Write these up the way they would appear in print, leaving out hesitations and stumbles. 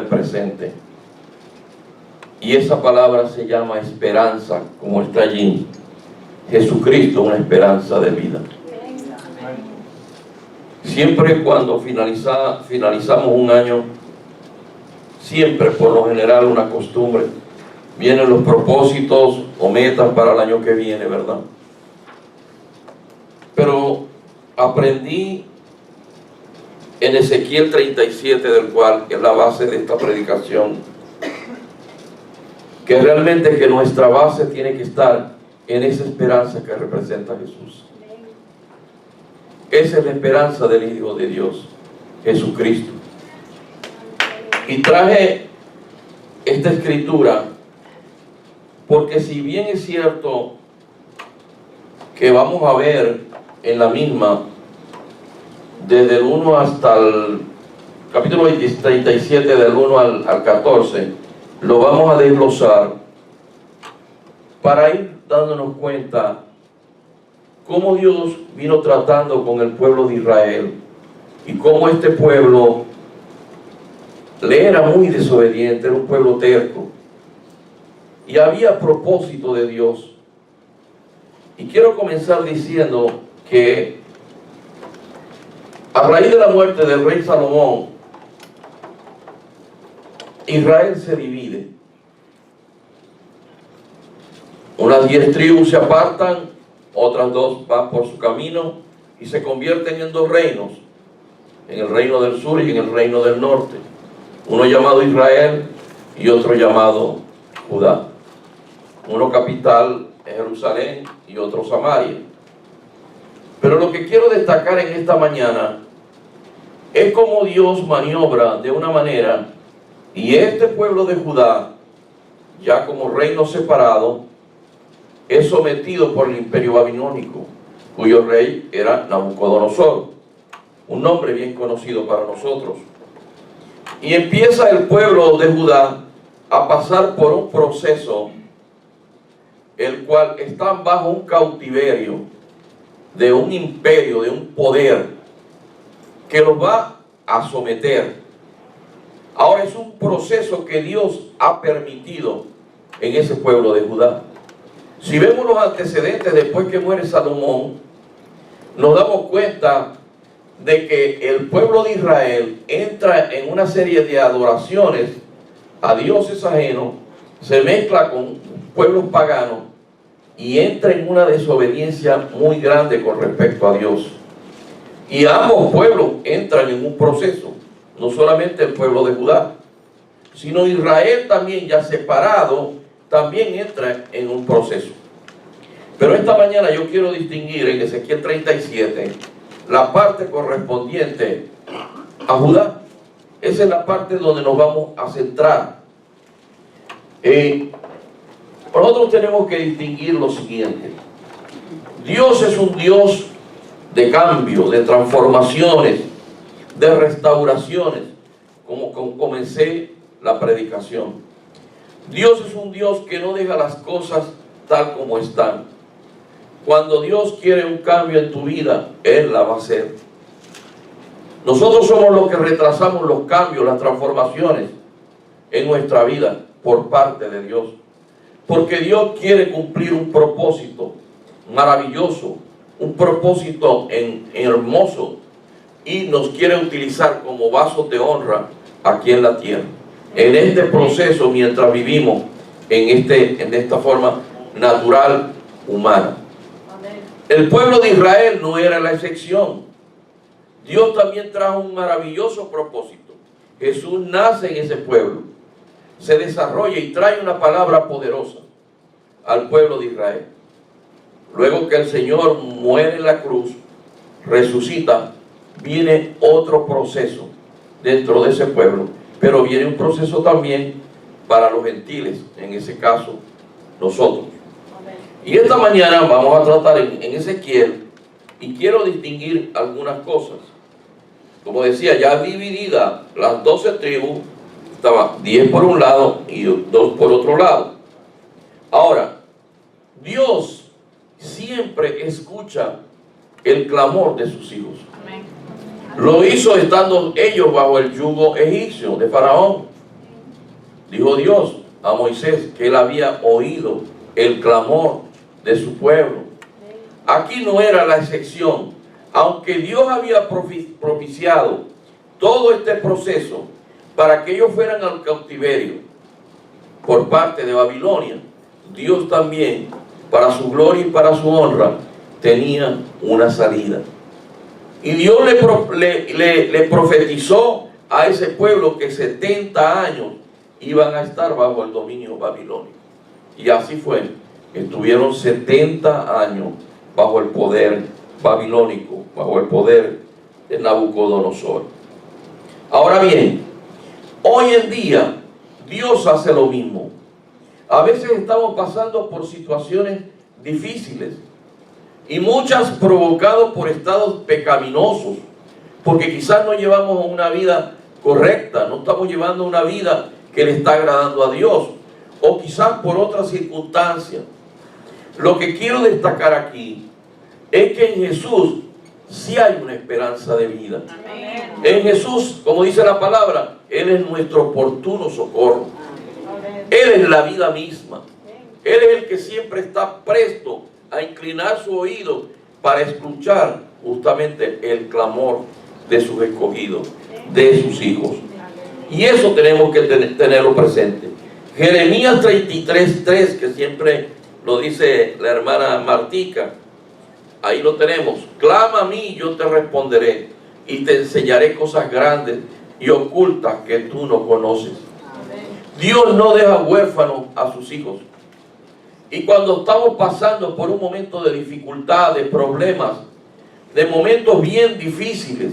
presente. Y esa palabra se llama esperanza, como está allí. Jesucristo, una esperanza de vida. Siempre cuando finalizamos un año, siempre por lo general una costumbre, vienen los propósitos o metas para el año que viene, ¿verdad? Pero aprendí en Ezequiel 37, del cual es la base de esta predicación, que realmente que nuestra base tiene que estar en esa esperanza que representa a Jesús. Esa es la esperanza del Hijo de Dios, Jesucristo. Y traje esta escritura porque, si bien es cierto que vamos a ver en la misma desde el 1 hasta el capítulo 37, del 1 al 14, lo vamos a desglosar para ir dándonos cuenta cómo Dios vino tratando con el pueblo de Israel y cómo este pueblo le era muy desobediente, era un pueblo terco, y había propósito de Dios. Y quiero comenzar diciendo que a raíz de la muerte del rey Salomón, Israel se divide. Unas 10 tribus se apartan, otras 2 van por su camino y se convierten en 2 reinos, en el reino del sur y en el reino del norte, uno llamado Israel y otro llamado Judá. Uno capital es Jerusalén y otro Samaria. Pero lo que quiero destacar en esta mañana es cómo Dios maniobra de una manera, y este pueblo de Judá, ya como reino separado, es sometido por el imperio babilónico, cuyo rey era Nabucodonosor, un nombre bien conocido para nosotros. Y empieza el pueblo de Judá a pasar por un proceso, el cual están bajo un cautiverio de un imperio, de un poder que los va a someter. Ahora es un proceso que Dios ha permitido en ese pueblo de Judá. Si vemos los antecedentes después que muere Salomón, nos damos cuenta de que el pueblo de Israel entra en una serie de adoraciones a dioses ajenos, se mezcla con pueblos paganos y entra en una desobediencia muy grande con respecto a Dios. Y ambos pueblos entran en un proceso, no solamente el pueblo de Judá, sino Israel también, ya separado, también entra en un proceso. Pero esta mañana yo quiero distinguir en Ezequiel 37 la parte correspondiente a Judá. Esa es la parte donde nos vamos a centrar. Nosotros tenemos que distinguir lo siguiente: Dios es un Dios de cambio, de transformaciones, de restauraciones, como comencé la predicación. Dios es un Dios que no deja las cosas tal como están. Cuando Dios quiere un cambio en tu vida, Él la va a hacer. Nosotros somos los que retrasamos los cambios, las transformaciones en nuestra vida por parte de Dios. Porque Dios quiere cumplir un propósito maravilloso, un propósito hermoso, y nos quiere utilizar como vasos de honra aquí en la tierra. En este proceso, mientras vivimos en esta forma natural, humana. El pueblo de Israel no era la excepción. Dios también trajo un maravilloso propósito. Jesús nace en ese pueblo, se desarrolla y trae una palabra poderosa al pueblo de Israel. Luego que el Señor muere en la cruz, resucita, viene otro proceso dentro de ese pueblo, pero viene un proceso también para los gentiles, en ese caso nosotros. Y esta mañana vamos a tratar en Ezequiel, y quiero distinguir algunas cosas. Como decía, ya dividida las 12 tribus, estaba 10 por un lado y 2 por otro lado. Ahora, Dios siempre escucha el clamor de sus hijos. Lo hizo estando ellos bajo el yugo egipcio de Faraón. Dijo Dios a Moisés que él había oído el clamor de su pueblo. Aquí no era la excepción. Aunque Dios había propiciado todo este proceso para que ellos fueran al cautiverio por parte de Babilonia, Dios también, para su gloria y para su honra, tenía una salida. Y Dios le profetizó a ese pueblo que 70 años iban a estar bajo el dominio babilónico. Y así fue. Estuvieron 70 años bajo el poder babilónico, bajo el poder de Nabucodonosor. Ahora bien, hoy en día Dios hace lo mismo. A veces estamos pasando por situaciones difíciles y muchas provocadas por estados pecaminosos, porque quizás no llevamos una vida correcta, no estamos llevando una vida que le está agradando a Dios, o quizás por otras circunstancias. Lo que quiero destacar aquí es que en Jesús sí hay una esperanza de vida. Amén. En Jesús, como dice la palabra, Él es nuestro oportuno socorro. Él es la vida misma. Él es el que siempre está presto a inclinar su oído para escuchar justamente el clamor de sus escogidos, de sus hijos. Y eso tenemos que tenerlo presente. Jeremías 33:3, que siempre lo dice la hermana Martica, ahí lo tenemos. Clama a mí y yo te responderé y te enseñaré cosas grandes y ocultas que tú no conoces. Dios no deja huérfanos a sus hijos. Y cuando estamos pasando por un momento de dificultad, de problemas, de momentos bien difíciles,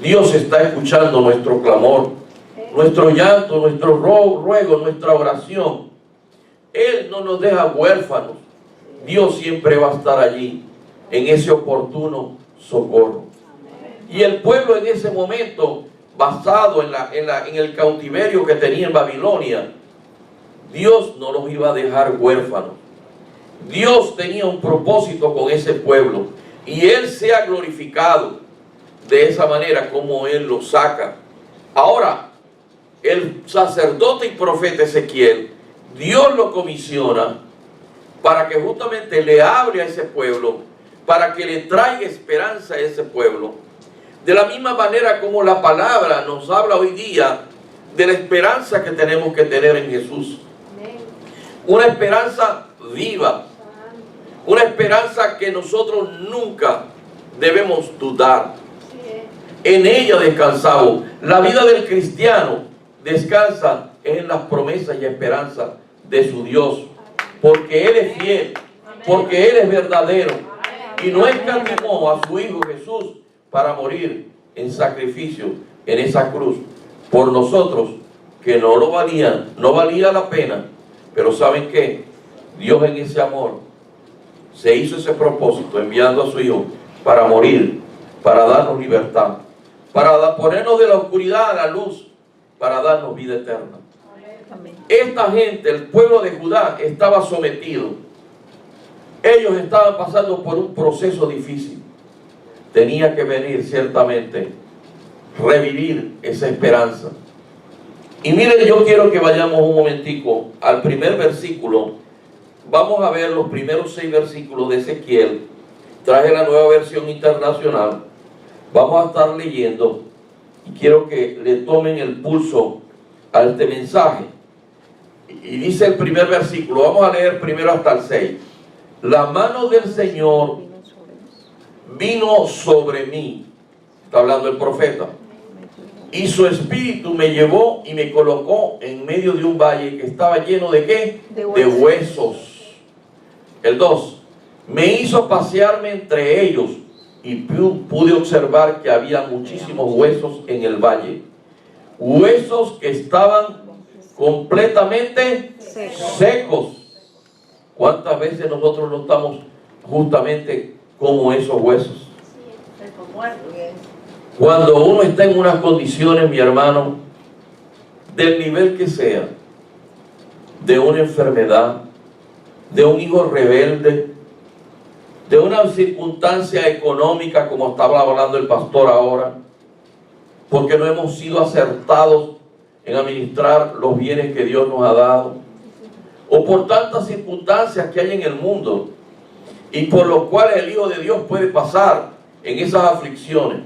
Dios está escuchando nuestro clamor, nuestro llanto, nuestro ruego, nuestra oración. Él no nos deja huérfanos. Dios siempre va a estar allí en ese oportuno socorro. Y el pueblo en ese momento, basado en el cautiverio que tenía en Babilonia, Dios no los iba a dejar huérfanos. Dios tenía un propósito con ese pueblo y Él se ha glorificado de esa manera como Él lo saca. Ahora, el sacerdote y profeta Ezequiel, Dios lo comisiona para que justamente le hable a ese pueblo, para que le traiga esperanza a ese pueblo. De la misma manera como la palabra nos habla hoy día de la esperanza que tenemos que tener en Jesús. Una esperanza viva, una esperanza que nosotros nunca debemos dudar. En ella descansamos. La vida del cristiano descansa en las promesas y esperanzas de su Dios, porque Él es fiel, porque Él es verdadero y no escatimó a su Hijo Jesús para morir en sacrificio en esa cruz por nosotros, que no lo valían, no valía la pena. Pero ¿saben qué? Dios en ese amor se hizo ese propósito enviando a su Hijo para morir, para darnos libertad, para ponernos de la oscuridad a la luz, para darnos vida eterna. Esta gente, el pueblo de Judá, estaba sometido. Ellos estaban pasando por un proceso difícil. Tenía que venir ciertamente revivir esa esperanza. Y miren, yo quiero que vayamos un momentico al primer versículo. Vamos a ver los primeros 6 versículos de Ezequiel. Traje la Nueva Versión Internacional. Vamos a estar leyendo y quiero que le tomen el pulso a este mensaje. Y dice el primer versículo, vamos a leer primero hasta el 6. La mano del Señor vino sobre mí, está hablando el profeta, y su espíritu me llevó y me colocó en medio de un valle que estaba lleno ¿de qué? De huesos. El 2, me hizo pasearme entre ellos y pude observar que había muchísimos huesos en el valle, huesos que estaban completamente secos. ¿Cuántas veces nosotros no estamos justamente como esos huesos? Cuando uno está en unas condiciones, mi hermano, del nivel que sea, de una enfermedad, de un hijo rebelde, de una circunstancia económica como estaba hablando el pastor ahora, porque no hemos sido acertados en administrar los bienes que Dios nos ha dado, o por tantas circunstancias que hay en el mundo y por los cuales el Hijo de Dios puede pasar en esas aflicciones.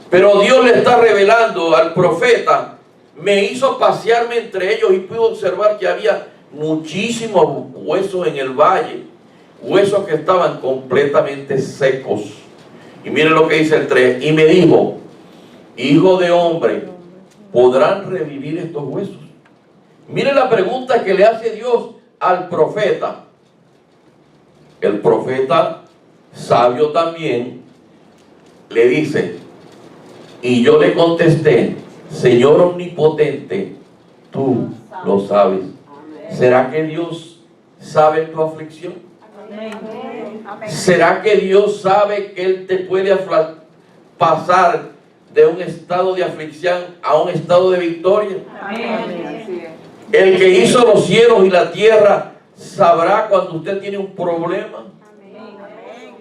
Pero Dios le está revelando al profeta, me hizo pasearme entre ellos y pude observar que había muchísimos huesos en el valle, huesos que estaban completamente secos. Y miren lo que dice el 3, y me dijo, hijo de hombre, ¿podrán revivir estos huesos? Miren la pregunta que le hace Dios al profeta. El profeta, sabio también, le dice, y yo le contesté, Señor omnipotente, tú lo sabes. ¿Será que Dios sabe tu aflicción? ¿Será que Dios sabe que Él te puede pasar de un estado de aflicción a un estado de victoria? El que hizo los cielos y la tierra sabrá cuando usted tiene un problema.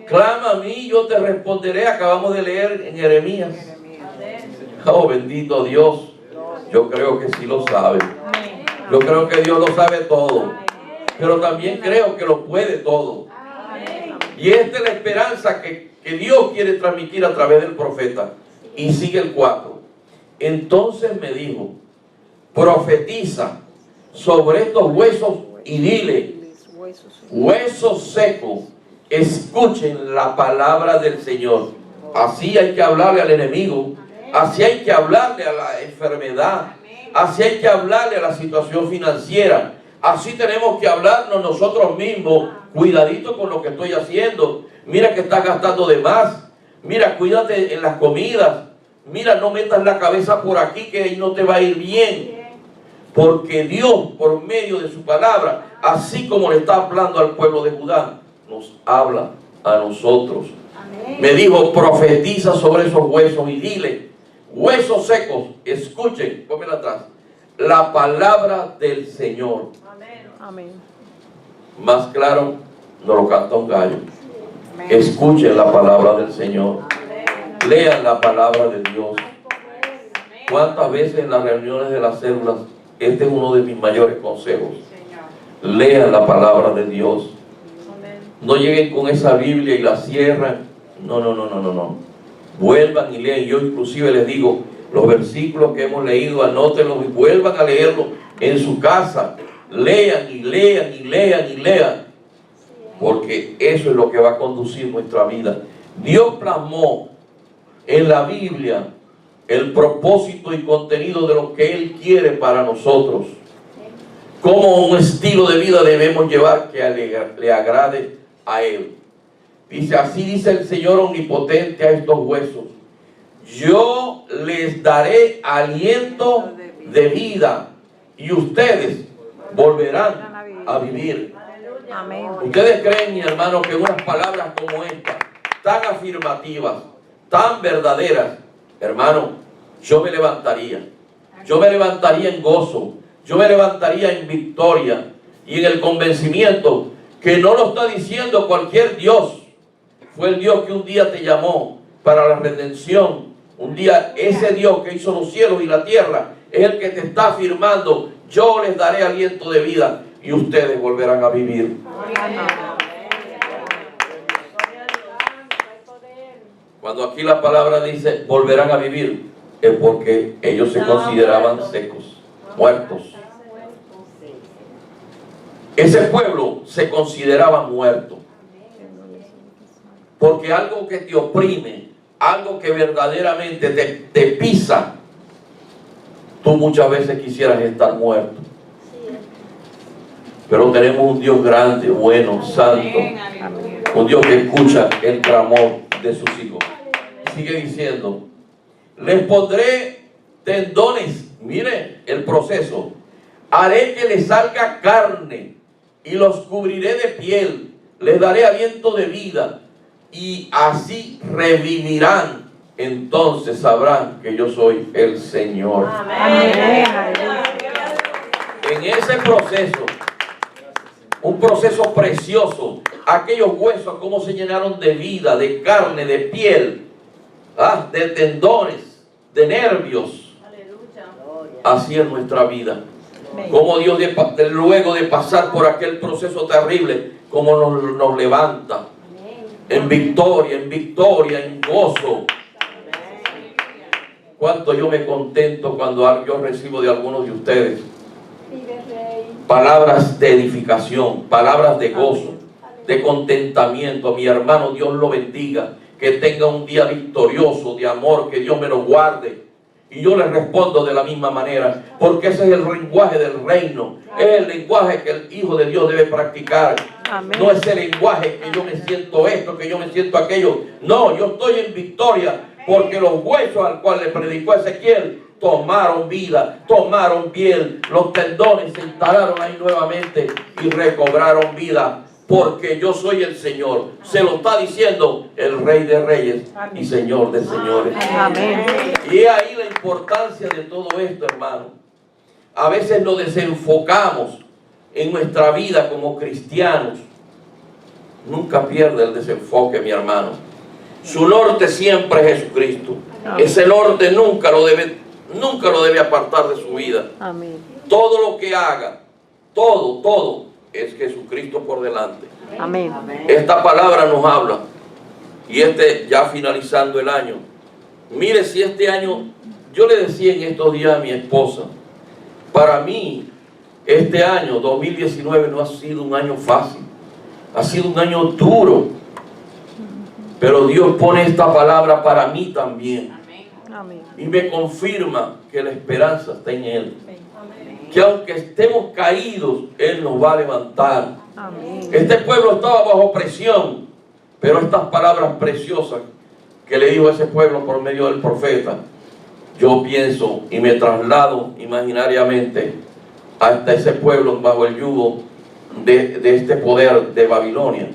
Clama a mí, yo te responderé. Acabamos de leer en Jeremías. Oh, bendito Dios. Yo creo que sí lo sabe. Yo creo que Dios lo sabe todo. Pero también creo que lo puede todo. Y esta es la esperanza que Dios quiere transmitir a través del profeta. Y sigue el 4. Entonces me dijo, profetiza sobre estos huesos y dile, huesos secos, escuchen la palabra del Señor. Así hay que hablarle al enemigo, así hay que hablarle a la enfermedad, así hay que hablarle a la situación financiera, así tenemos que hablarnos nosotros mismos. Cuidadito con lo que estoy haciendo, mira que estás gastando de más, mira, cuídate en las comidas, mira, no metas la cabeza por aquí que ahí no te va a ir bien. Porque Dios, por medio de su palabra, así como le está hablando al pueblo de Judá, nos habla a nosotros. Amén. Me dijo, profetiza sobre esos huesos y dile, huesos secos, escuchen, pónmela atrás, la palabra del Señor. Amén. Más claro, no lo canta un gallo. Amén. Escuchen la palabra del Señor. Amén. Lean la palabra de Dios. ¿Cuántas veces en las reuniones de las células? Este es uno de mis mayores consejos. Lean la palabra de Dios. No lleguen con esa Biblia y la cierran. No. Vuelvan y lean. Yo inclusive les digo, los versículos que hemos leído, anótenlos y vuelvan a leerlos en su casa. Lean y lean y lean y lean. Porque eso es lo que va a conducir nuestra vida. Dios plasmó en la Biblia el propósito y contenido de lo que Él quiere para nosotros. Como un estilo de vida debemos llevar que le agrade a Él. Dice, así dice el Señor omnipotente a estos huesos. Yo les daré aliento de vida y ustedes volverán a vivir. Amén. ¿Ustedes creen, mi hermano, que unas palabras como esta, tan afirmativas, tan verdaderas, hermano, yo me levantaría en gozo, yo me levantaría en victoria y en el convencimiento que no lo está diciendo cualquier Dios? Fue el Dios que un día te llamó para la redención. Un día ese Dios que hizo los cielos y la tierra es el que te está afirmando, yo les daré aliento de vida y ustedes volverán a vivir. Cuando aquí la palabra dice volverán a vivir, es porque ellos se consideraban secos, muertos. Ese pueblo se consideraba muerto. Porque algo que te oprime, algo que verdaderamente te pisa, tú muchas veces quisieras estar muerto. Pero tenemos un Dios grande, bueno, santo, un Dios que escucha el clamor de sus hijos. Sigue diciendo, les pondré tendones, mire el proceso, haré que les salga carne y los cubriré de piel, les daré aliento de vida y así revivirán. Entonces sabrán que yo soy el Señor. Amén. En ese proceso, un proceso precioso, aquellos huesos como se llenaron de vida, de carne, de piel, de tendones, de nervios. Así es nuestra vida. Como Dios luego de pasar por aquel proceso terrible, como nos levanta en victoria, en gozo. Cuánto yo me contento cuando yo recibo de algunos de ustedes palabras de edificación, palabras de gozo, de contentamiento. Mi hermano, Dios lo bendiga, que tenga un día victorioso de amor, que Dios me lo guarde. Y yo le respondo de la misma manera, porque ese es el lenguaje del reino, es el lenguaje que el Hijo de Dios debe practicar. Amén. No es el lenguaje que yo me siento esto, que yo me siento aquello. No, yo estoy en victoria, porque los huesos al cual le predicó Ezequiel tomaron vida, tomaron piel, los tendones se instalaron ahí nuevamente y recobraron vida. Porque yo soy el Señor. Se lo está diciendo el Rey de Reyes y Señor de Señores. Amén. Y ahí la importancia de todo esto, hermano. A veces nos desenfocamos en nuestra vida como cristianos. Nunca pierde el desenfoque, mi hermano. Su norte siempre es Jesucristo. Ese norte nunca lo debe apartar de su vida. Amén. Todo lo que haga, todo es Jesucristo por delante. Amén. Esta palabra nos habla. Y ya finalizando el año. Mire, si este año, yo le decía en estos días a mi esposa, para mí este año 2019 no ha sido un año fácil, ha sido un año duro, pero Dios pone esta palabra para mí también. Amén. Y me confirma que la esperanza está en Él. Que aunque estemos caídos, Él nos va a levantar. Amén. Este pueblo estaba bajo presión, pero estas palabras preciosas que le dijo a ese pueblo por medio del profeta, yo pienso y me traslado imaginariamente hasta ese pueblo bajo el yugo de este poder de Babilonia.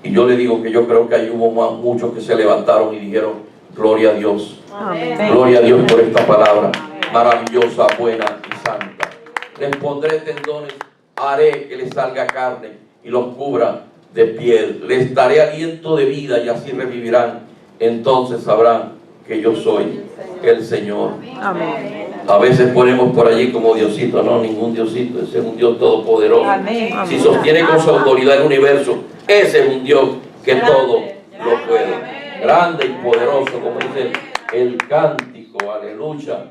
Y yo le digo que yo creo que ahí hubo muchos que se levantaron y dijeron, gloria a Dios. Amén. Gloria a Dios por esta palabra maravillosa, buena y santa. Les pondré tendones, haré que les salga carne y los cubra de piel. Les daré aliento de vida y así revivirán. Entonces sabrán que yo soy el Señor. Amén. A veces ponemos por allí como Diosito. No, ningún Diosito. Ese es un Dios todopoderoso. Amén. Si sostiene con su autoridad el universo, ese es un Dios que todo lo puede. Grande y poderoso, como dice el cántico. Aleluya.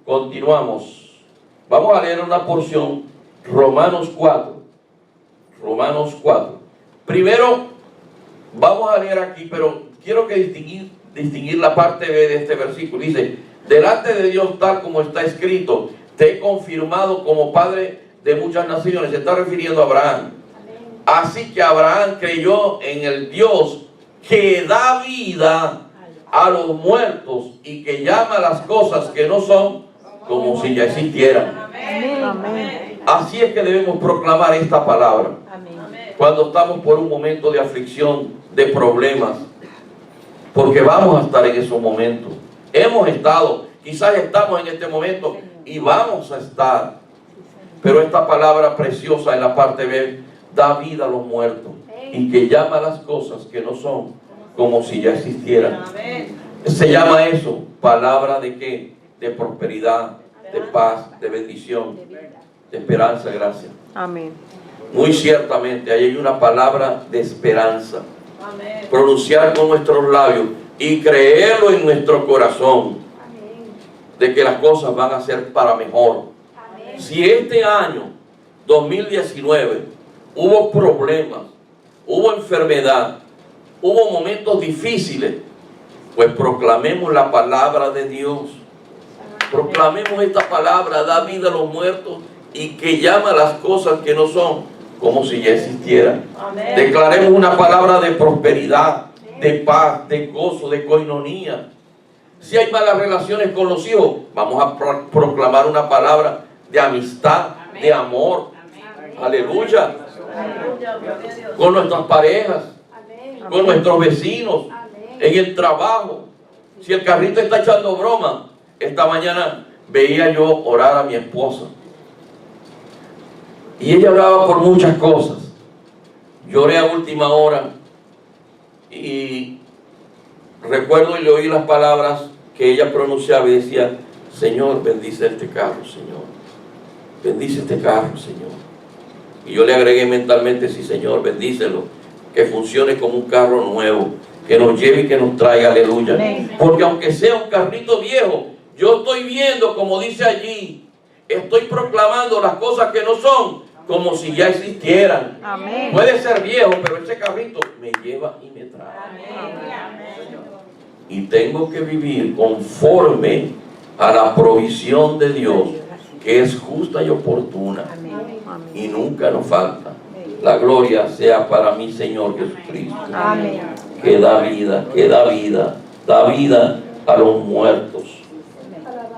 Continuamos. Vamos a leer una porción, Romanos 4. Romanos 4. Primero, vamos a leer aquí, pero quiero que distinguir la parte B de este versículo. Dice, delante de Dios tal como está escrito, te he confirmado como padre de muchas naciones. Se está refiriendo a Abraham. Así que Abraham creyó en el Dios que da vida a los muertos y que llama las cosas que no son como si ya existieran. Amén. Así es que debemos proclamar esta palabra. Amén. Cuando estamos por un momento de aflicción, de problemas, porque vamos a estar en esos momentos. Hemos estado, quizás estamos en este momento y vamos a estar. Pero esta palabra preciosa en la parte B da vida a los muertos y que llama las cosas que no son como si ya existieran. Se llama eso palabra de ¿qué? De prosperidad, de paz, de bendición, de esperanza, gracias. Amén. Muy ciertamente, ahí hay una palabra de esperanza. Amén. Pronunciar con nuestros labios y creerlo en nuestro corazón. Amén. De que las cosas van a ser para mejor. Amén. Si este año 2019 hubo problemas, hubo enfermedad, hubo momentos difíciles, pues proclamemos la palabra de Dios. Proclamemos esta palabra, da vida a los muertos y que llama las cosas que no son como si ya existieran. Amén. Declaremos una palabra de prosperidad, de paz, de gozo, de coinonía. Si hay malas relaciones con los hijos, vamos a proclamar una palabra de amistad, amén, de amor. Amén. Aleluya. Amén. Con nuestras parejas, amén, con nuestros vecinos, amén, en el trabajo. Si el carrito está echando broma, esta mañana veía yo orar a mi esposa. Y ella hablaba por muchas cosas. Lloré a última hora. Y recuerdo y le oí las palabras que ella pronunciaba y decía, Señor, bendice este carro, Señor. Bendice este carro, Señor. Y yo le agregué mentalmente, sí, Señor, bendícelo. Que funcione como un carro nuevo. Que nos lleve y que nos traiga, aleluya. Amén. Porque aunque sea un carrito viejo, yo estoy viendo, como dice allí, estoy proclamando las cosas que no son, como si ya existieran. Amén. Puede ser viejo, pero ese carrito me lleva y me trae. Amén. Y tengo que vivir conforme a la provisión de Dios, que es justa y oportuna. Amén. Y nunca nos falta. La gloria sea para mi Señor Jesucristo. Amén. Que da vida, da vida a los muertos.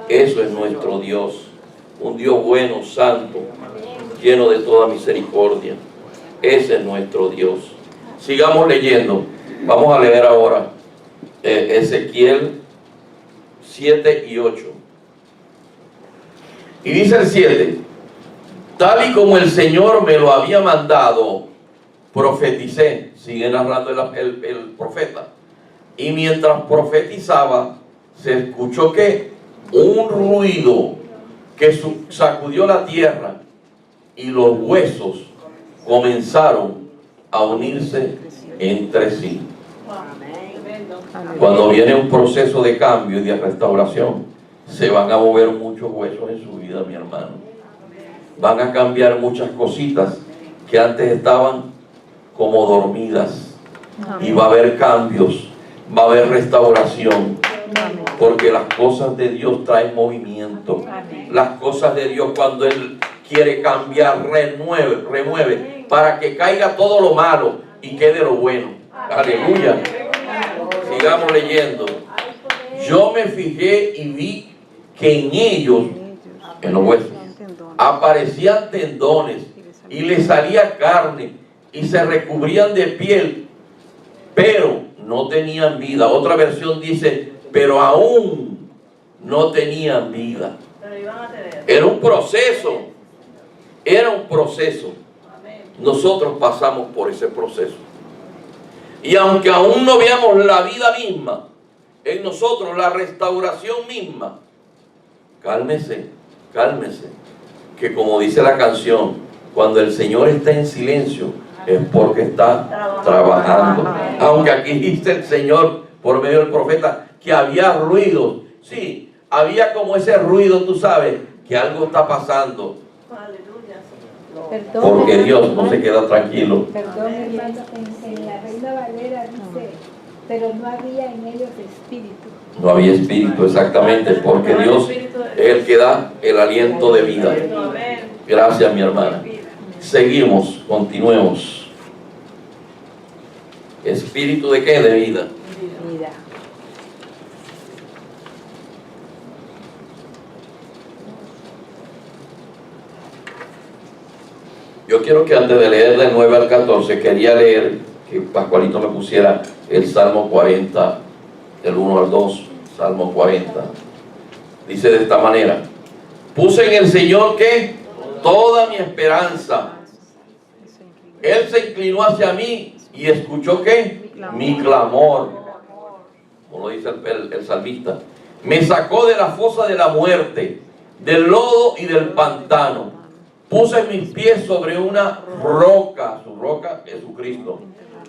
Eso es nuestro Dios, un Dios bueno, santo, lleno de toda misericordia. Ese es nuestro Dios. Sigamos leyendo. Vamos a leer ahora Ezequiel 7 y 8. Y dice el 7: tal y como el Señor me lo había mandado, profeticé. Sigue narrando el profeta. Y mientras profetizaba, se escuchó que un ruido que sacudió la tierra, y los huesos comenzaron a unirse entre sí. Cuando viene un proceso de cambio y de restauración, se van a mover muchos huesos en su vida, mi hermano. Van a cambiar muchas cositas que antes estaban como dormidas. Y va a haber cambios, va a haber restauración. Porque las cosas de Dios traen movimiento. Las cosas de Dios, cuando Él quiere cambiar, remueve para que caiga todo lo malo y quede lo bueno. Aleluya. Sigamos leyendo. Yo me fijé y vi que en ellos, en los huesos, aparecían tendones y les salía carne y se recubrían de piel, pero no tenían vida. Otra versión dice, pero aún no tenían vida. Era un proceso. Era un proceso. Nosotros pasamos por ese proceso. Y aunque aún no veamos la vida misma en nosotros, la restauración misma, cálmese, cálmese. Que como dice la canción, cuando el Señor está en silencio, es porque está trabajando. Aunque aquí dice el Señor por medio del profeta que había ruidos. Sí, había como ese ruido, tú sabes, que algo está pasando. Porque Dios no se queda tranquilo. Perdón, hermano, en la Reina Valera dice, pero no había en ellos espíritu. No había espíritu, exactamente, porque Dios es el que da el aliento de vida. Gracias, mi hermana. Seguimos, continuemos. ¿Espíritu de qué? De vida. Vida. Yo quiero que antes de leer del 9 al 14, quería leer, que Pascualito me pusiera el Salmo 40, del 1 al 2, Salmo 40. Dice de esta manera: puse en el Señor que toda mi esperanza. Él se inclinó hacia mí y escuchó que mi clamor. Como lo dice el salmista. Me sacó de la fosa de la muerte, del lodo y del pantano. Puse mis pies sobre una roca, su roca, Jesucristo,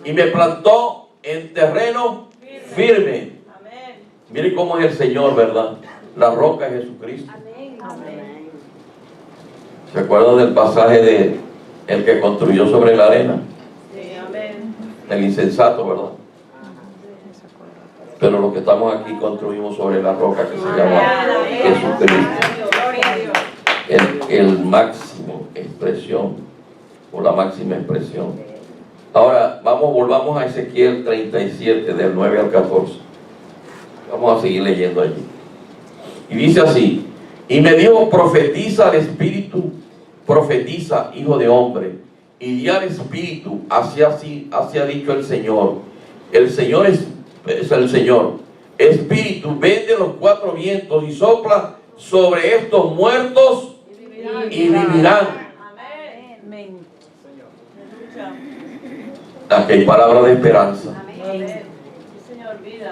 y me plantó en terreno firme. Mire cómo es el Señor, ¿verdad? La roca es Jesucristo. ¿Se acuerdan del pasaje de el que construyó sobre la arena? El insensato, ¿verdad? Pero los que estamos aquí construimos sobre la roca que se llama Jesucristo. El máximo expresión, o la máxima expresión. Ahora, volvamos a Ezequiel 37, del 9 al 14. Vamos a seguir leyendo allí. Y dice así: y me dijo, profetiza al Espíritu, profetiza, hijo de hombre, y di al Espíritu, así ha dicho el Señor. El Señor es el Señor. Espíritu, ven de los cuatro vientos y sopla sobre estos muertos y vivirán. Amén. Aquí hay palabras de esperanza.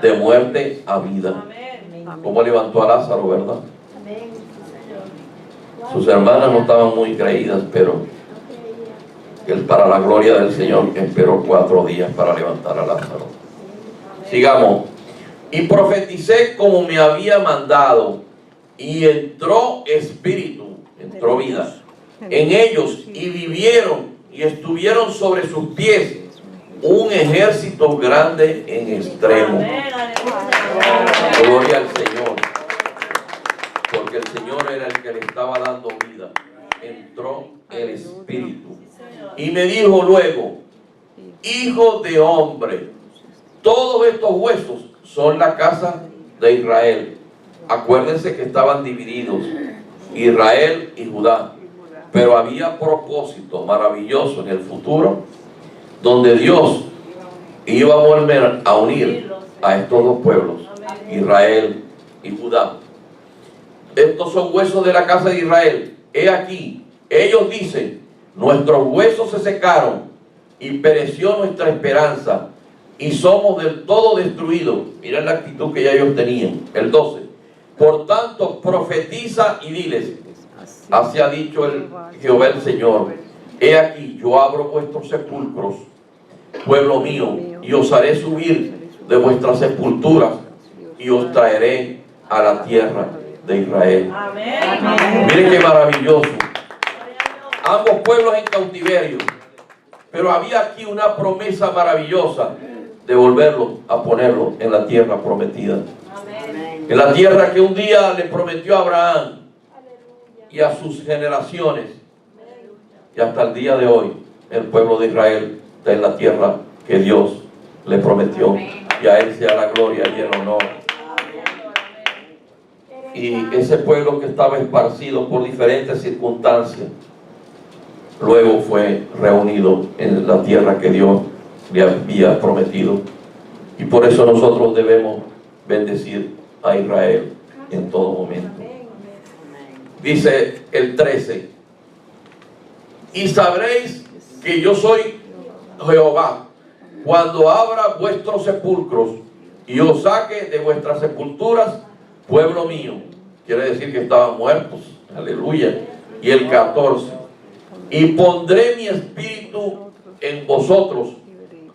De muerte a vida. Como levantó a Lázaro, ¿verdad? Sus hermanas no estaban muy creídas, pero él, para la gloria del Señor, esperó 4 días para levantar a Lázaro. Sigamos. Y profeticé como me había mandado, y entró espíritu, entró vida en ellos, y vivieron y estuvieron sobre sus pies un ejército grande en extremo. Gloria al Señor, porque el Señor era el que le estaba dando vida. Entró el espíritu y me dijo luego: hijo de hombre, todos estos huesos son la casa de Israel. Acuérdense que estaban divididos, Israel y Judá, pero había propósito maravilloso en el futuro, donde Dios iba a volver a unir a estos dos pueblos, Israel y Judá. Estos son huesos de la casa de Israel. He aquí, ellos dicen: nuestros huesos se secaron y pereció nuestra esperanza, y somos del todo destruidos. Miren la actitud que ya ellos tenían. El 12. Por tanto, profetiza y diles: así ha dicho el Jehová el Señor: he aquí, yo abro vuestros sepulcros, pueblo mío, y os haré subir de vuestras sepulturas, y os traeré a la tierra de Israel. Amén. Miren qué maravilloso. Ambos pueblos en cautiverio, pero había aquí una promesa maravillosa de volverlo a ponerlo en la tierra prometida. Amén. En la tierra que un día le prometió a Abraham y a sus generaciones, y hasta el día de hoy el pueblo de Israel está en la tierra que Dios le prometió. Y a Él sea la gloria y el honor. Y ese pueblo que estaba esparcido por diferentes circunstancias, luego fue reunido en la tierra que Dios le había prometido. Y por eso nosotros debemos bendecir a Israel en todo momento. Dice el 13: y sabréis que yo soy Jehová, cuando abra vuestros sepulcros y os saque de vuestras sepulturas, pueblo mío. Quiere decir que estaban muertos. Aleluya. Y el 14: y pondré mi espíritu en vosotros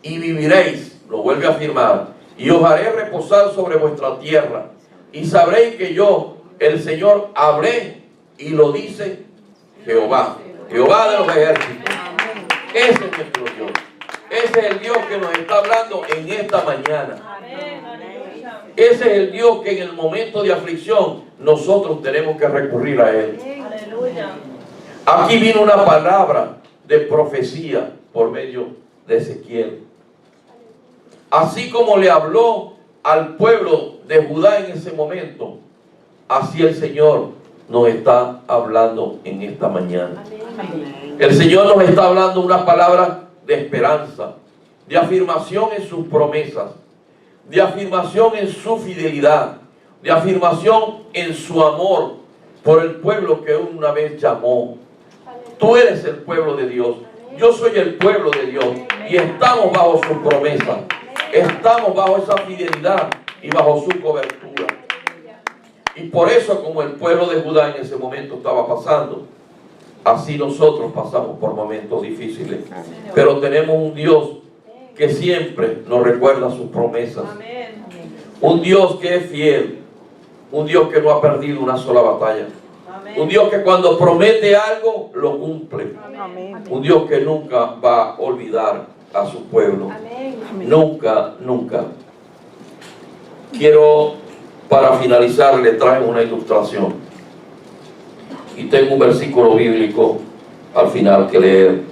y viviréis. Lo vuelve a afirmar: y os haré reposar sobre vuestra tierra, y sabréis que yo, el Señor, hablé, y lo dice Jehová, Jehová de los ejércitos. Ese es nuestro Dios. Ese es el Dios que nos está hablando en esta mañana. Ese es el Dios que en el momento de aflicción nosotros tenemos que recurrir a Él. Aquí vino una palabra de profecía por medio de Ezequiel. Así como le habló al pueblo de Judá en ese momento, así el Señor nos está hablando en esta mañana. El Señor nos está hablando una palabra de esperanza, de afirmación en sus promesas, de afirmación en su fidelidad, de afirmación en su amor por el pueblo que una vez llamó. Tú eres el pueblo de Dios, yo soy el pueblo de Dios, y estamos bajo su promesa, estamos bajo esa fidelidad y bajo su cobertura. Y por eso, como el pueblo de Judá en ese momento estaba pasando, así nosotros pasamos por momentos difíciles. Pero tenemos un Dios que siempre nos recuerda sus promesas. Un Dios que es fiel. Un Dios que no ha perdido una sola batalla. Un Dios que cuando promete algo, lo cumple. Un Dios que nunca va a olvidar a su pueblo. Nunca, nunca. Quiero, para finalizar, le traje una ilustración. Y tengo un versículo bíblico al final que leer.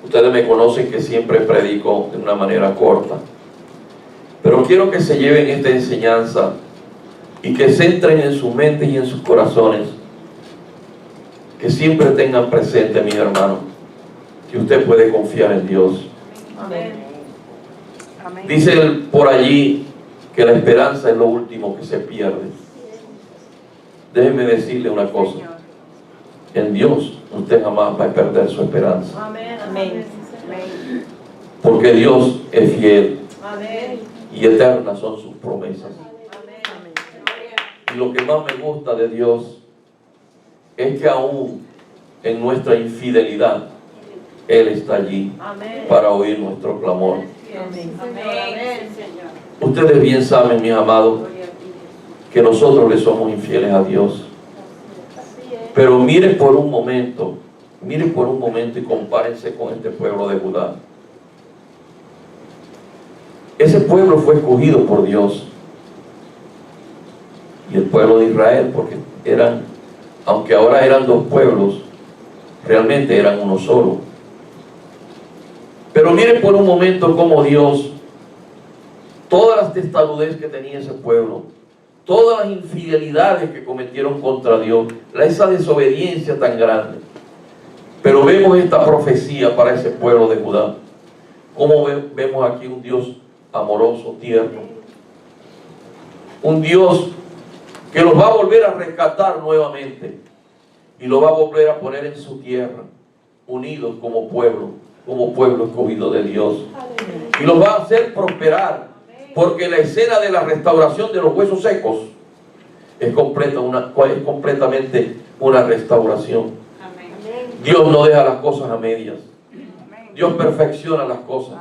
Ustedes me conocen que siempre predico de una manera corta. Pero quiero que se lleven esta enseñanza y que se entren en su mente y en sus corazones. Que siempre tengan presente, mi hermano, que usted puede confiar en Dios. Amén. Dice por allí que la esperanza es lo último que se pierde. Déjeme decirle una cosa: en Dios usted jamás va a perder su esperanza. Amén. Porque Dios es fiel. Amén. Y eternas son sus promesas. Amén. Y lo que más me gusta de Dios es que aún en nuestra infidelidad, Él está allí para oír nuestro clamor. Ustedes bien saben, mis amados, que nosotros le somos infieles a Dios. Pero miren por un momento y compárense con este pueblo de Judá. Ese pueblo fue escogido por Dios. Y el pueblo de Israel, porque aunque ahora eran dos pueblos, realmente eran uno solo. Pero miren por un momento cómo Dios, todas las testarudez que tenía ese pueblo, todas las infidelidades que cometieron contra Dios, esa desobediencia tan grande. Pero vemos esta profecía para ese pueblo de Judá. Como vemos aquí un Dios amoroso, tierno. Un Dios que los va a volver a rescatar nuevamente y los va a volver a poner en su tierra, unidos como pueblo escogido de Dios. Y los va a hacer prosperar, porque la escena de la restauración de los huesos secos es completamente una restauración. Dios no deja las cosas a medias. Dios perfecciona las cosas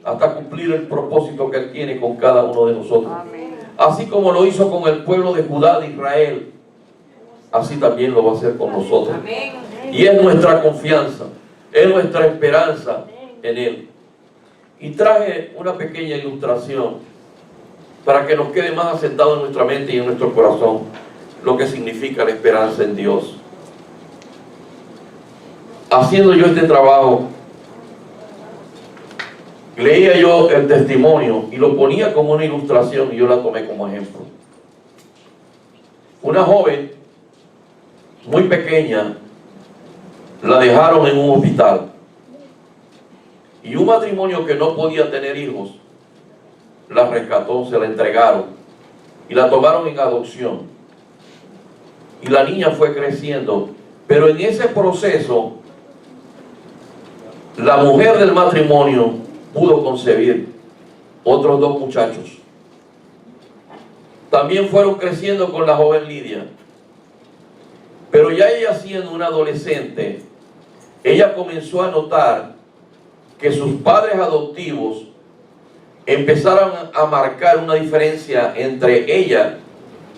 hasta cumplir el propósito que Él tiene con cada uno de nosotros. Así como lo hizo con el pueblo de Judá, de Israel, así también lo va a hacer con nosotros. Y es nuestra confianza, es nuestra esperanza en Él. Y traje una pequeña ilustración para que nos quede más asentado en nuestra mente y en nuestro corazón lo que significa la esperanza en Dios. Haciendo yo este trabajo, leía yo el testimonio y lo ponía como una ilustración y yo la tomé como ejemplo. Una joven muy pequeña la dejaron en un hospital y un matrimonio que no podía tener hijos la rescató, se la entregaron y la tomaron en adopción, y la niña fue creciendo. Pero en ese proceso la mujer del matrimonio pudo concebir otros dos muchachos. También fueron creciendo con la joven Lidia. Pero ya ella, siendo una adolescente, ella comenzó a notar que sus padres adoptivos empezaron a marcar una diferencia entre ella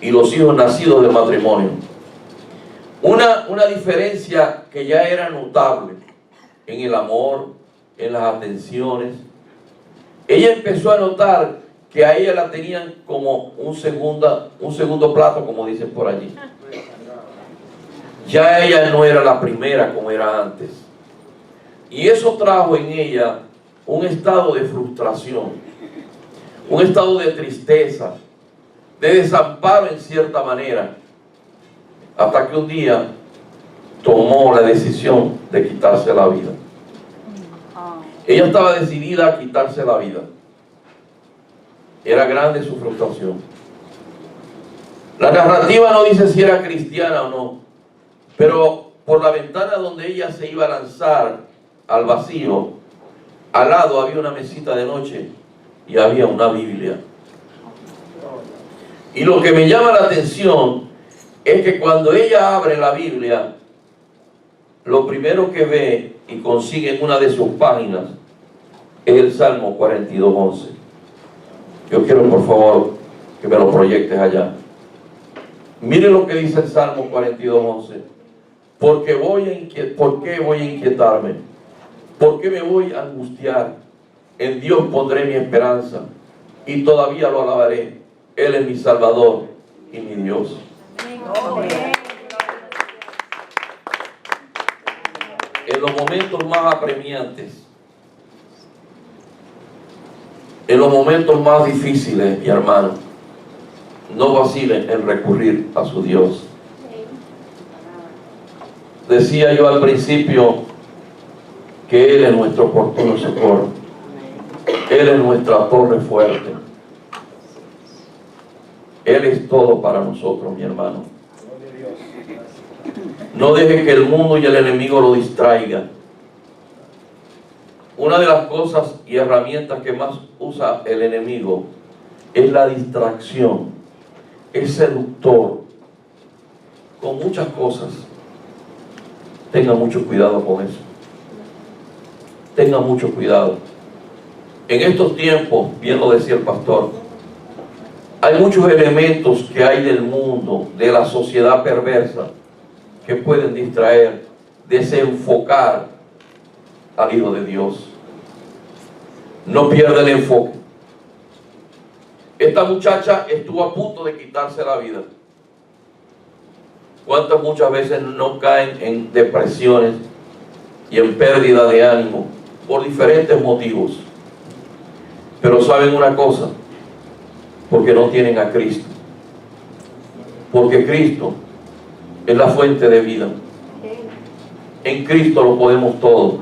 y los hijos nacidos del matrimonio. Una diferencia que ya era notable en el amor, en las atenciones. Ella empezó a notar que a ella la tenían como un segundo plato, como dicen por allí. Ya ella no era la primera como era antes. Y eso trajo en ella un estado de frustración, un estado de tristeza, de desamparo en cierta manera, hasta que un día tomó la decisión de quitarse la vida. Ella estaba decidida a quitarse la vida. Era grande su frustración. La narrativa no dice si era cristiana o no, pero por la ventana donde ella se iba a lanzar al vacío, al lado había una mesita de noche y había una Biblia. Y lo que me llama la atención es que cuando ella abre la Biblia, lo primero que ve y consigue en una de sus páginas es el Salmo 42:11. Yo quiero, por favor, que me lo proyectes allá. Mire lo que dice el Salmo 42:11. ¿Por qué voy a inquietarme? ¿Por qué me voy a angustiar? En Dios pondré mi esperanza y todavía lo alabaré. Él es mi Salvador y mi Dios. En los momentos más apremiantes, en los momentos más difíciles, mi hermano, no vacilen en recurrir a su Dios. Decía yo al principio que Él es nuestro oportuno socorro. Él es nuestra torre fuerte. Él es todo para nosotros, mi hermano. No deje que el mundo y el enemigo lo distraigan. Una de las cosas y herramientas que más usa el enemigo es la distracción, es seductor con muchas cosas. Tenga mucho cuidado con eso. Tenga mucho cuidado. En estos tiempos, bien lo decía el pastor, hay muchos elementos que hay del mundo, de la sociedad perversa, que pueden distraer, desenfocar al Hijo de Dios. No pierda el enfoque. Esta muchacha estuvo a punto de quitarse la vida. ¿Cuántas muchas veces no caen en depresiones y en pérdida de ánimo por diferentes motivos? Pero saben una cosa, porque no tienen a Cristo. Porque Cristo es la fuente de vida. En Cristo lo podemos todo.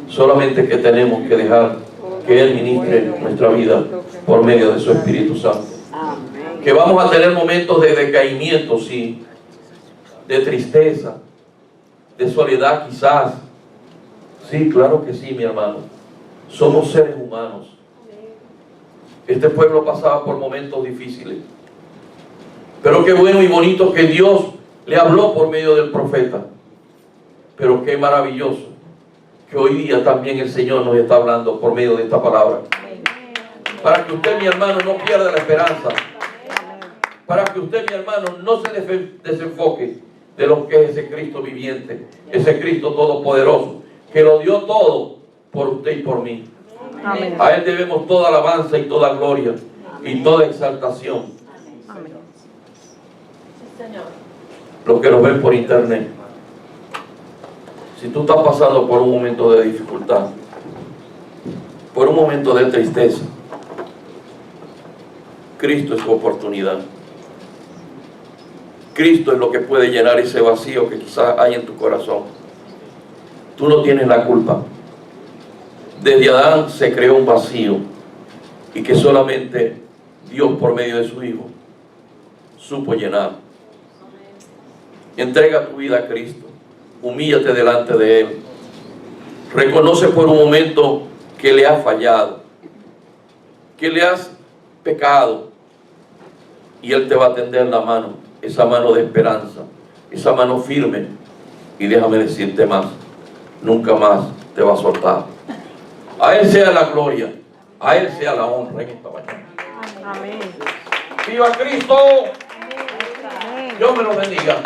Solamente que tenemos que dejar que Él ministre nuestra vida por medio de su Espíritu Santo. Que vamos a tener momentos de decaimiento, sí, de tristeza, de soledad quizás. Sí, claro que sí, mi hermano. Somos seres humanos. Este pueblo pasaba por momentos difíciles. Pero qué bueno y bonito que Dios le habló por medio del profeta. Pero qué maravilloso que hoy día también el Señor nos está hablando por medio de esta palabra. Para que usted, mi hermano, no pierda la esperanza. Para que usted, mi hermano, no se desenfoque de lo que es ese Cristo viviente, ese Cristo todopoderoso, que lo dio todo por usted y por mí. Amén. A Él debemos toda alabanza y toda gloria y toda exaltación. Amén. Los que nos ven por internet, si tú estás pasando por un momento de dificultad, por un momento de tristeza, Cristo es su oportunidad. Cristo es lo que puede llenar ese vacío que quizás hay en tu corazón. Tú no tienes la culpa. Desde Adán se creó un vacío y que solamente Dios por medio de su Hijo supo llenar. Entrega tu vida a Cristo. Humíllate delante de Él. Reconoce por un momento que le has fallado, que le has pecado, y Él te va a tender la mano, esa mano de esperanza, esa mano firme, y déjame decirte más, nunca más te va a soltar. A Él sea la gloria, a Él sea la honra en esta mañana. Amén. ¡Viva Cristo! Amén. Dios me lo bendiga.